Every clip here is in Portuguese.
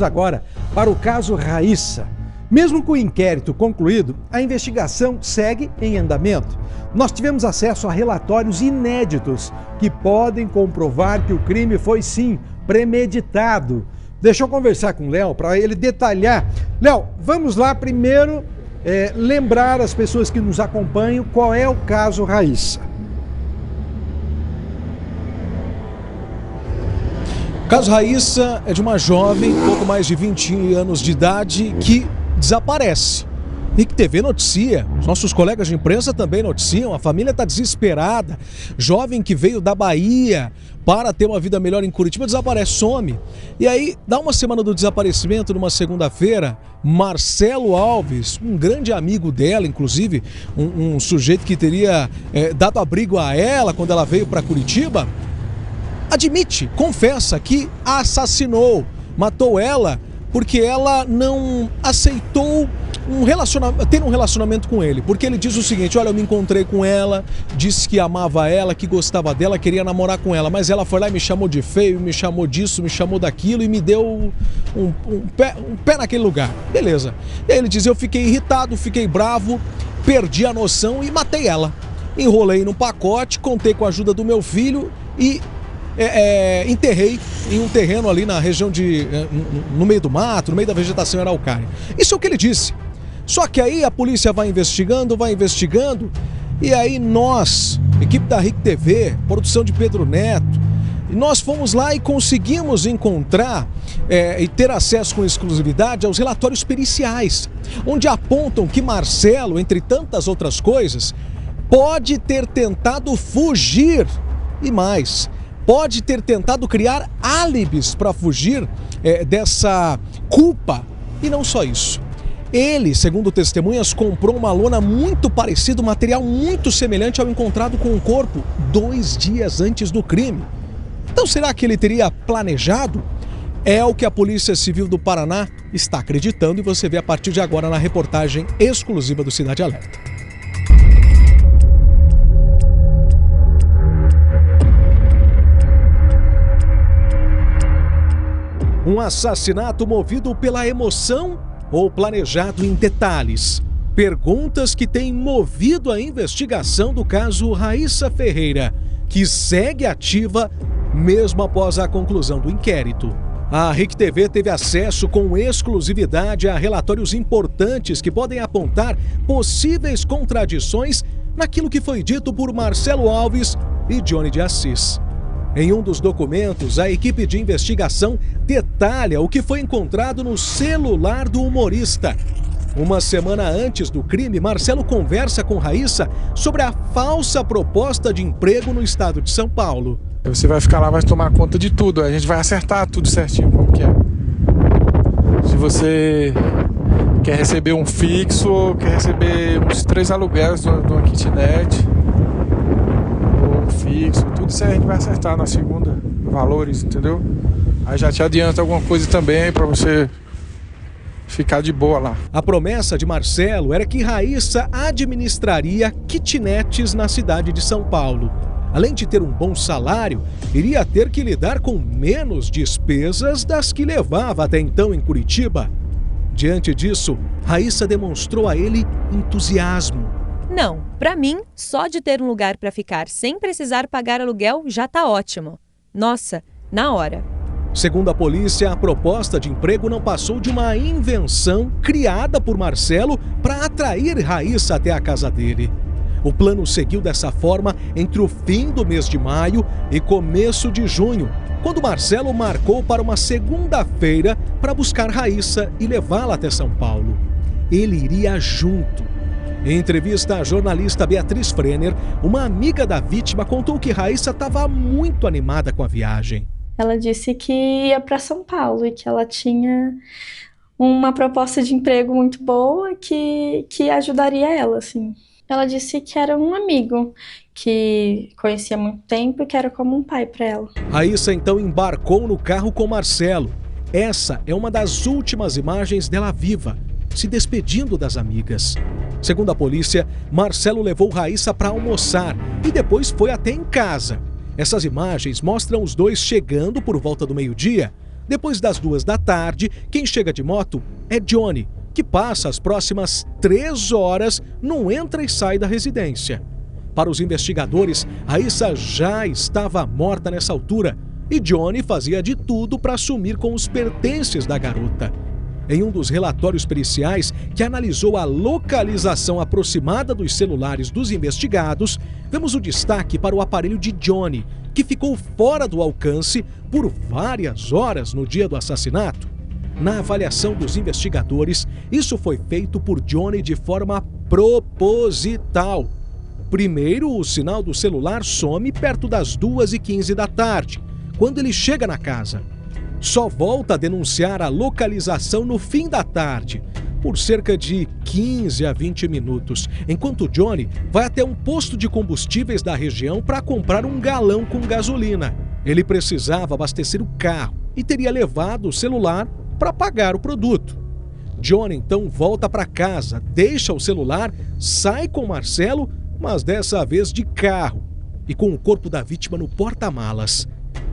Agora para o caso Raíssa. Mesmo com o inquérito concluído, a investigação segue em andamento. Nós tivemos acesso a relatórios inéditos que podem comprovar que o crime foi sim premeditado. Deixa eu conversar com o Léo para ele detalhar. Léo, vamos lá primeiro lembrar as pessoas que nos acompanham qual é o caso Raíssa. O caso Raíssa é de uma jovem, pouco mais de 20 anos de idade, que desaparece. RIC TV noticia, os nossos colegas de imprensa também noticiam, a família está desesperada. Jovem que veio da Bahia para ter uma vida melhor em Curitiba, desaparece, some. E aí, dá uma semana do desaparecimento, numa segunda-feira, Marcelo Alves, um grande amigo dela, inclusive, um sujeito que teria dado abrigo a ela quando ela veio para Curitiba, admite, confessa que a assassinou, matou ela porque ela não aceitou ter um relacionamento com ele. Porque ele diz o seguinte: olha, eu me encontrei com ela, disse que amava ela, que gostava dela, queria namorar com ela, mas ela foi lá e me chamou de feio, me chamou disso, me chamou daquilo e me deu um pé naquele lugar. Beleza. E aí ele diz: eu fiquei irritado, fiquei bravo, perdi a noção e matei ela. Enrolei no pacote, contei com a ajuda do meu filho e enterrei em um terreno ali na região no meio do mato, no meio da vegetação araucária. Isso é o que ele disse. Só que aí a polícia vai investigando, e aí nós, equipe da RIC TV, produção de Pedro Neto, nós fomos lá e conseguimos encontrar e ter acesso com exclusividade aos relatórios periciais, onde apontam que Marcelo, entre tantas outras coisas, pode ter tentado fugir e mais, pode ter tentado criar álibis para fugir dessa culpa. E não só isso. Ele, segundo testemunhas, comprou uma lona muito parecida, um material muito semelhante ao encontrado com o corpo 2 dias antes do crime. Então será que ele teria planejado? É o que a Polícia Civil do Paraná está acreditando e você vê a partir de agora na reportagem exclusiva do Cidade Alerta. Um assassinato movido pela emoção ou planejado em detalhes? Perguntas que têm movido a investigação do caso Raíssa Ferreira, que segue ativa mesmo após a conclusão do inquérito. A RIC TV teve acesso com exclusividade a relatórios importantes que podem apontar possíveis contradições naquilo que foi dito por Marcelo Alves e Johnny de Assis. Em um dos documentos, a equipe de investigação detalha o que foi encontrado no celular do humorista. Uma semana antes do crime, Marcelo conversa com Raíssa sobre a falsa proposta de emprego no estado de São Paulo. Você vai ficar lá, vai tomar conta de tudo, a gente vai acertar tudo certinho como que é. Se você quer receber um fixo, quer receber uns 3 aluguéis de uma kitnet, fixo, tudo isso aí a gente vai acertar na segunda, valores, entendeu? Aí já te adianta alguma coisa também para você ficar de boa lá. A promessa de Marcelo era que Raíssa administraria kitnets na cidade de São Paulo. Além de ter um bom salário, iria ter que lidar com menos despesas das que levava até então em Curitiba. Diante disso, Raíssa demonstrou a ele entusiasmo. Não, para mim, só de ter um lugar para ficar sem precisar pagar aluguel já tá ótimo. Nossa, na hora. Segundo a polícia, a proposta de emprego não passou de uma invenção criada por Marcelo para atrair Raíssa até a casa dele. O plano seguiu dessa forma entre o fim do mês de maio e começo de junho, quando Marcelo marcou para uma segunda-feira para buscar Raíssa e levá-la até São Paulo. Ele iria junto. Em entrevista à jornalista Beatriz Frenner, uma amiga da vítima contou que Raíssa estava muito animada com a viagem. Ela disse que ia para São Paulo e que ela tinha uma proposta de emprego muito boa que ajudaria ela, assim. Ela disse que era um amigo que conhecia há muito tempo e que era como um pai para ela. Raíssa então embarcou no carro com Marcelo. Essa é uma das últimas imagens dela viva, se despedindo das amigas. Segundo a polícia, Marcelo levou Raíssa para almoçar e depois foi até em casa. Essas imagens mostram os dois chegando por volta do meio-dia. Depois das 2 da tarde, quem chega de moto é Johnny, que passa as próximas 3 horas no entra e sai da residência. Para os investigadores, Raíssa já estava morta nessa altura e Johnny fazia de tudo para sumir com os pertences da garota. Em um dos relatórios periciais que analisou a localização aproximada dos celulares dos investigados, vemos o destaque para o aparelho de Johnny, que ficou fora do alcance por várias horas no dia do assassinato. Na avaliação dos investigadores, isso foi feito por Johnny de forma proposital. Primeiro, o sinal do celular some perto das 2h15 da tarde, quando ele chega na casa. Só volta a denunciar a localização no fim da tarde, por cerca de 15 a 20 minutos, enquanto Johnny vai até um posto de combustíveis da região para comprar um galão com gasolina. Ele precisava abastecer o carro e teria levado o celular para pagar o produto. Johnny então volta para casa, deixa o celular, sai com Marcelo, mas dessa vez de carro e com o corpo da vítima no porta-malas.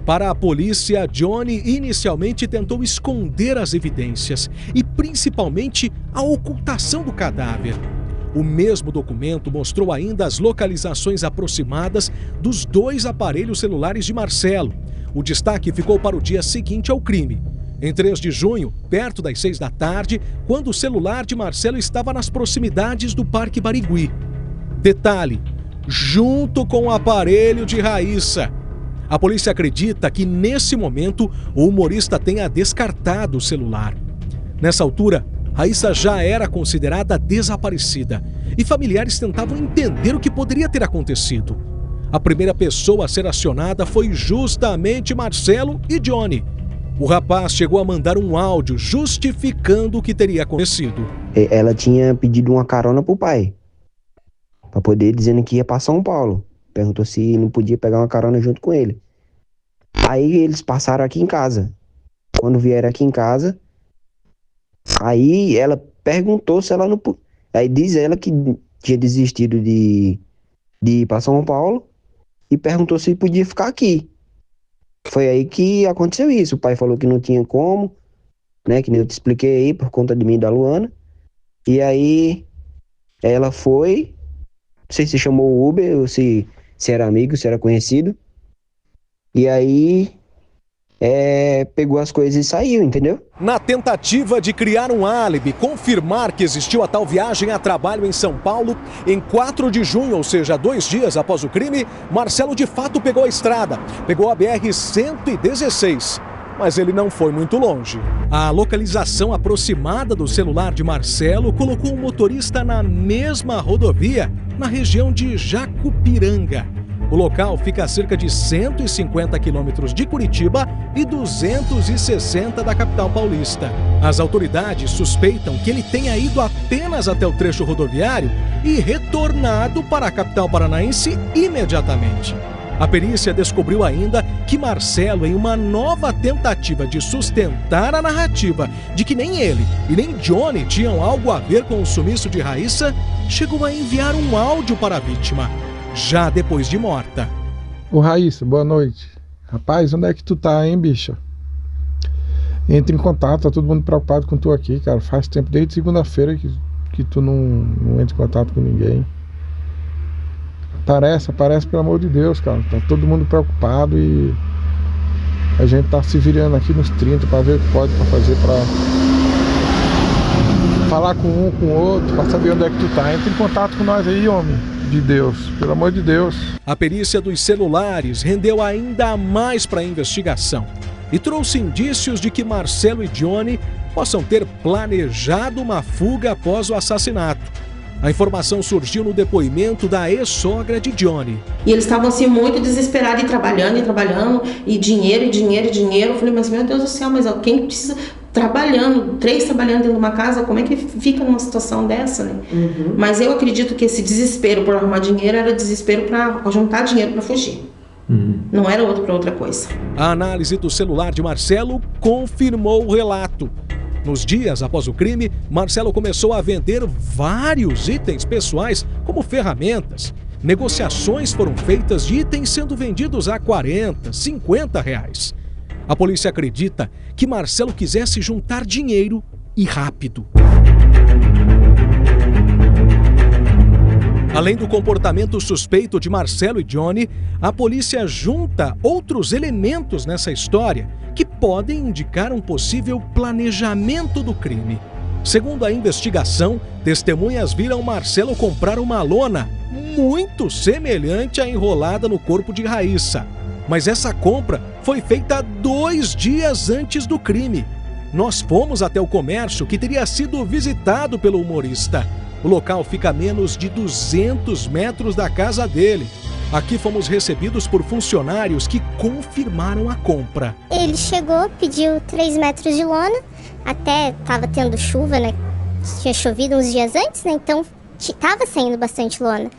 Para a polícia, Johnny inicialmente tentou esconder as evidências e principalmente a ocultação do cadáver. O mesmo documento mostrou ainda as localizações aproximadas dos 2 aparelhos celulares de Marcelo. O destaque ficou para o dia seguinte ao crime. Em 3 de junho, perto das 6 da tarde, quando o celular de Marcelo estava nas proximidades do Parque Barigui. Detalhe, junto com o aparelho de Raíssa. A polícia acredita que, nesse momento, o humorista tenha descartado o celular. Nessa altura, Raíssa já era considerada desaparecida e familiares tentavam entender o que poderia ter acontecido. A primeira pessoa a ser acionada foi justamente Marcelo e Johnny. O rapaz chegou a mandar um áudio justificando o que teria acontecido. Ela tinha pedido uma carona pro pai, para poder, dizendo que ia para São Paulo. Perguntou se não podia pegar uma carona junto com ele. Aí eles passaram aqui em casa. Quando vieram aqui em casa, aí ela perguntou se ela não podia. Aí diz ela que tinha desistido de ir para São Paulo e perguntou se podia ficar aqui. Foi aí que aconteceu isso. O pai falou que não tinha como, né? Que nem eu te expliquei aí, por conta de mim e da Luana. E aí ela foi, não sei se chamou o Uber ou se era amigo, se era conhecido. E aí pegou as coisas e saiu, entendeu? Na tentativa de criar um álibi, confirmar que existiu a tal viagem a trabalho em São Paulo, em 4 de junho, ou seja, 2 dias após o crime, Marcelo de fato pegou a estrada, pegou a BR-116. Mas ele não foi muito longe. A localização aproximada do celular de Marcelo colocou o motorista na mesma rodovia, na região de Jacupiranga. O local fica a cerca de 150 quilômetros de Curitiba e 260 da capital paulista. As autoridades suspeitam que ele tenha ido apenas até o trecho rodoviário e retornado para a capital paranaense imediatamente. A perícia descobriu ainda que Marcelo, em uma nova tentativa de sustentar a narrativa de que nem ele e nem Johnny tinham algo a ver com o sumiço de Raíssa, chegou a enviar um áudio para a vítima, já depois de morta. Ô Raíssa, boa noite. Rapaz, onde é que tu tá, hein, bicha? Entra em contato, tá todo mundo preocupado com tu aqui, cara. Faz tempo, desde segunda-feira que tu não entra em contato com ninguém. Aparece, pelo amor de Deus, cara. Tá todo mundo preocupado e a gente tá se virando aqui nos 30 pra ver o que pode fazer pra falar com um, com o outro, pra saber onde é que tu tá. Entra em contato com nós aí, homem de Deus, pelo amor de Deus. A perícia dos celulares rendeu ainda mais para a investigação e trouxe indícios de que Marcelo e Johnny possam ter planejado uma fuga após o assassinato. A informação surgiu no depoimento da ex-sogra de Johnny. E eles estavam assim muito desesperados e trabalhando, e dinheiro. Eu falei, mas meu Deus do céu, mas quem precisa trabalhando, 3 trabalhando dentro de uma casa, como é que fica numa situação dessa, né? Uhum. Mas eu acredito que esse desespero por arrumar dinheiro era desespero para juntar dinheiro para fugir. Uhum. Não era outro para outra coisa. A análise do celular de Marcelo confirmou o relato. Nos dias após o crime, Marcelo começou a vender vários itens pessoais, como ferramentas. Negociações foram feitas de itens sendo vendidos a R$40, R$50. A polícia acredita que Marcelo quisesse juntar dinheiro e rápido. Além do comportamento suspeito de Marcelo e Johnny, a polícia junta outros elementos nessa história que podem indicar um possível planejamento do crime. Segundo a investigação, testemunhas viram Marcelo comprar uma lona muito semelhante à enrolada no corpo de Raíssa. Mas essa compra foi feita 2 dias antes do crime. Nós fomos até o comércio que teria sido visitado pelo humorista. O local fica a menos de 200 metros da casa dele. Aqui fomos recebidos por funcionários que confirmaram a compra. Ele chegou, pediu 3 metros de lona, até estava tendo chuva, né? Tinha chovido uns dias antes, né? Então estava saindo bastante lona.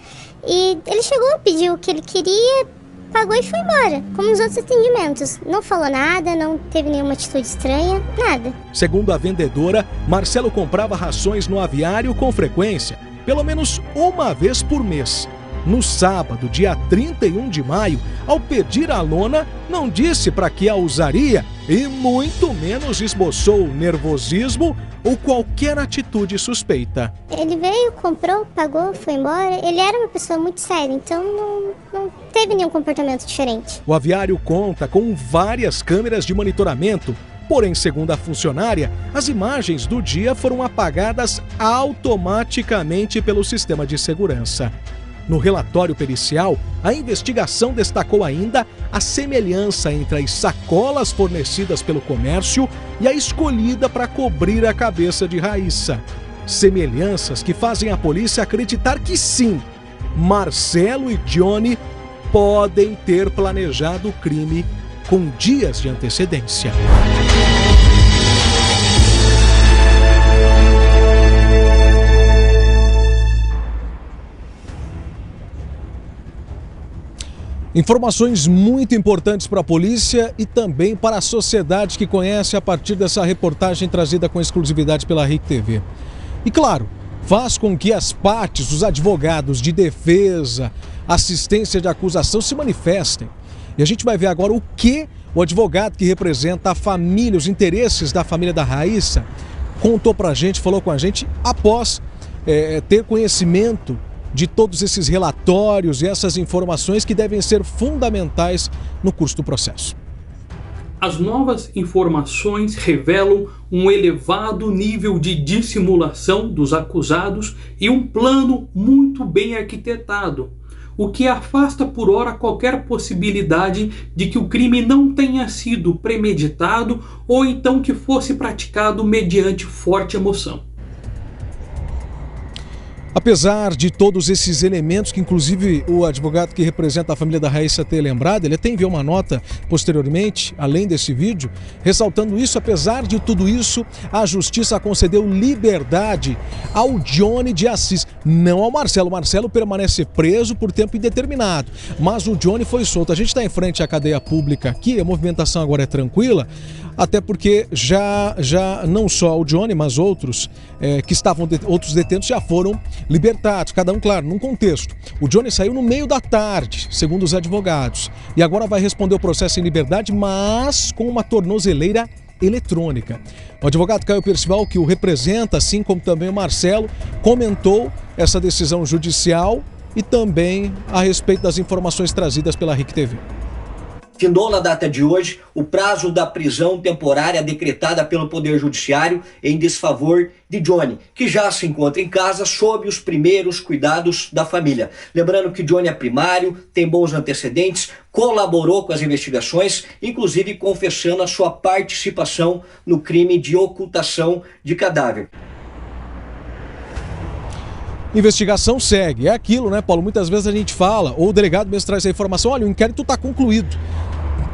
E ele chegou, pediu o que ele queria, pagou e foi embora, como nos outros atendimentos. Não falou nada, não teve nenhuma atitude estranha, nada. Segundo a vendedora, Marcelo comprava rações no aviário com frequência, pelo menos uma vez por mês. No sábado, dia 31 de maio, ao pedir a lona, não disse para que a usaria e muito menos esboçou nervosismo ou qualquer atitude suspeita. Ele veio, comprou, pagou, foi embora. Ele era uma pessoa muito séria, então não teve nenhum comportamento diferente. O aviário conta com várias câmeras de monitoramento, porém, segundo a funcionária, as imagens do dia foram apagadas automaticamente pelo sistema de segurança. No relatório pericial, a investigação destacou ainda a semelhança entre as sacolas fornecidas pelo comércio e a escolhida para cobrir a cabeça de Raíssa. Semelhanças que fazem a polícia acreditar que sim, Marcelo e Johnny podem ter planejado o crime com dias de antecedência. Informações muito importantes para a polícia e também para a sociedade que conhece a partir dessa reportagem trazida com exclusividade pela RIC TV. E claro, faz com que as partes, os advogados de defesa, assistência de acusação se manifestem. E a gente vai ver agora o que o advogado que representa a família, os interesses da família da Raíssa, contou para a gente, falou com a gente após ter conhecimento de todos esses relatórios e essas informações que devem ser fundamentais no curso do processo. As novas informações revelam um elevado nível de dissimulação dos acusados e um plano muito bem arquitetado, o que afasta por hora qualquer possibilidade de que o crime não tenha sido premeditado ou então que fosse praticado mediante forte emoção. Apesar de todos esses elementos que inclusive o advogado que representa a família da Raíssa ter lembrado, ele até enviou uma nota posteriormente, além desse vídeo, ressaltando isso. Apesar de tudo isso, a justiça concedeu liberdade ao Johnny de Assis, não ao Marcelo. O Marcelo permanece preso por tempo indeterminado, mas o Johnny foi solto. A gente está em frente à cadeia pública aqui, a movimentação agora é tranquila, até porque já não só o Johnny, mas outros que estavam, outros detentos já foram libertados, cada um, claro, num contexto. O Johnny saiu no meio da tarde, segundo os advogados, e agora vai responder o processo em liberdade, mas com uma tornozeleira eletrônica. O advogado Caio Percival, que o representa, assim como também o Marcelo, comentou essa decisão judicial e também a respeito das informações trazidas pela RIC TV. Findou na data de hoje o prazo da prisão temporária decretada pelo Poder Judiciário em desfavor de Johnny, que já se encontra em casa sob os primeiros cuidados da família. Lembrando que Johnny é primário, tem bons antecedentes, colaborou com as investigações, inclusive confessando a sua participação no crime de ocultação de cadáver. Investigação segue, é aquilo, né, Paulo? Muitas vezes a gente fala, ou o delegado mesmo traz a informação, olha, o inquérito está concluído.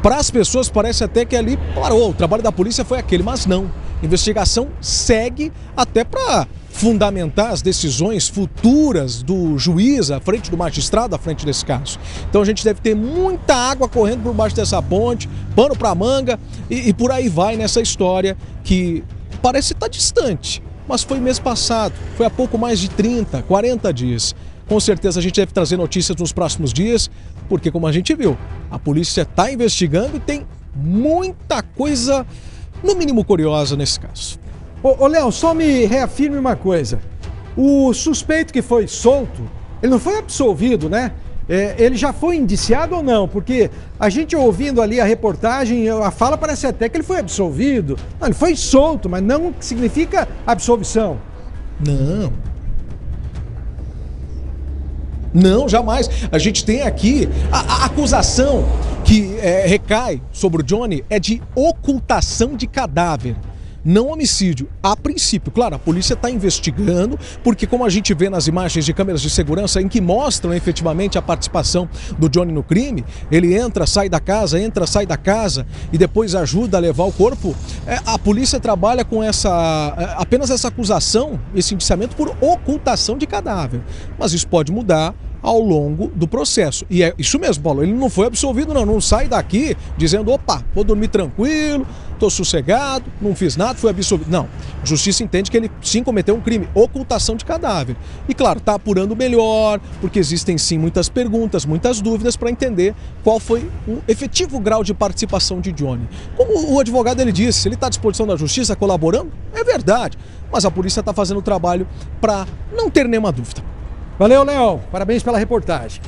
Para as pessoas parece até que ali parou, o trabalho da polícia foi aquele, mas não. Investigação segue até para fundamentar as decisões futuras do juiz à frente do magistrado, à frente desse caso. Então a gente deve ter muita água correndo por baixo dessa ponte, pano para manga e por aí vai nessa história que parece estar distante. Mas foi mês passado, foi há pouco mais de 30, 40 dias. Com certeza a gente deve trazer notícias nos próximos dias, porque como a gente viu, a polícia está investigando e tem muita coisa, no mínimo curiosa nesse caso. Ô Léo, só me reafirme uma coisa. O suspeito que foi solto, ele não foi absolvido, né? Ele já foi indiciado ou não? Porque a gente ouvindo ali a reportagem, a fala parece até que ele foi absolvido. Não, ele foi solto, mas não significa absolvição. Não, jamais. A gente tem aqui a acusação que recai sobre o Johnny é de ocultação de cadáver. Não homicídio, a princípio. Claro, a polícia está investigando, porque como a gente vê nas imagens de câmeras de segurança em que mostram efetivamente a participação do Johnny no crime, ele entra, sai da casa e depois ajuda a levar o corpo, a polícia trabalha com apenas essa acusação, esse indiciamento por ocultação de cadáver. Mas isso pode mudar ao longo do processo. E é isso mesmo, Paulo, ele não foi absolvido não sai daqui dizendo, opa, vou dormir tranquilo, tô sossegado, não fiz nada, fui absolvido. Não, a justiça entende que ele sim cometeu um crime, ocultação de cadáver. E claro, tá apurando melhor, porque existem sim muitas perguntas, muitas dúvidas para entender qual foi o efetivo grau de participação de Johnny. Como o advogado ele disse, ele está à disposição da justiça colaborando, é verdade, mas a polícia está fazendo o trabalho para não ter nenhuma dúvida. Valeu, Léo. Parabéns pela reportagem.